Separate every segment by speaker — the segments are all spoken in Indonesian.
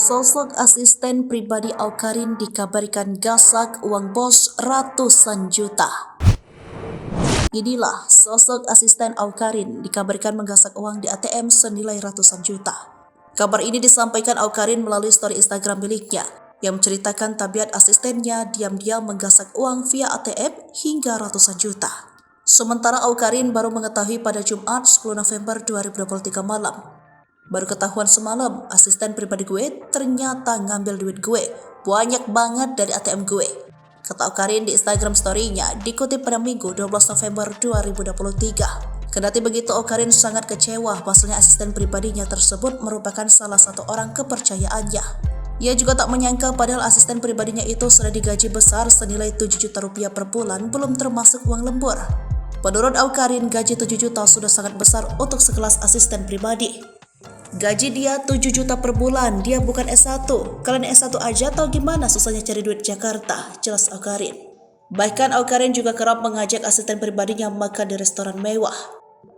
Speaker 1: Sosok asisten pribadi Awkarin dikabarkan gasak uang bos ratusan juta. Inilah sosok asisten Awkarin dikabarkan menggasak uang di ATM senilai ratusan juta. Kabar ini disampaikan Awkarin melalui story Instagram miliknya yang menceritakan tabiat asistennya diam-diam menggasak uang via ATM hingga ratusan juta. Sementara Awkarin baru mengetahui pada Jumat 10 November 2023 malam. Baru ketahuan semalam, asisten pribadi gue ternyata ngambil duit gue banyak banget dari ATM gue. Kata Awkarin di Instagram story-nya dikutip pada Minggu 12 November 2023. Kendati begitu, Awkarin sangat kecewa bahwasanya asisten pribadinya tersebut merupakan salah satu orang kepercayaannya. Ia juga tak menyangka padahal asisten pribadinya itu sudah digaji besar senilai 7 juta rupiah per bulan belum termasuk uang lembur. Menurut Awkarin, gaji 7 juta sudah sangat besar untuk sekelas asisten pribadi. Gaji dia 7 juta per bulan, dia bukan S1. Kalian S1 aja tahu gimana susahnya cari duit Jakarta, jelas Awkarin. Bahkan Awkarin juga kerap mengajak asisten pribadinya makan di restoran mewah.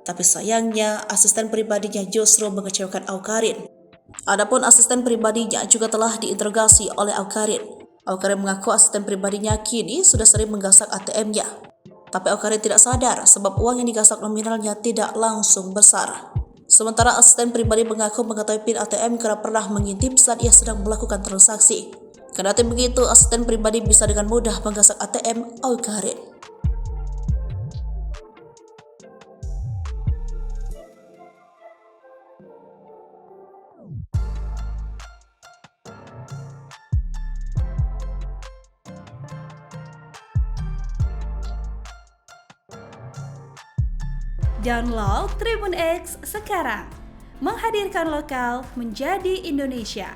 Speaker 1: Tapi sayangnya, asisten pribadinya justru mengecewakan Awkarin. Adapun asisten pribadinya juga telah diinterogasi oleh Awkarin. Awkarin mengaku asisten pribadinya kini sudah sering menggasak ATM-nya. Tapi Awkarin tidak sadar sebab uang yang digasak nominalnya tidak langsung besar. Sementara asisten pribadi mengaku mengetahui PIN ATM karena pernah mengintip saat ia sedang melakukan transaksi. Kendati begitu, asisten pribadi bisa dengan mudah menggasak ATM Awkarin.
Speaker 2: Download Tribun X sekarang, menghadirkan lokal menjadi Indonesia.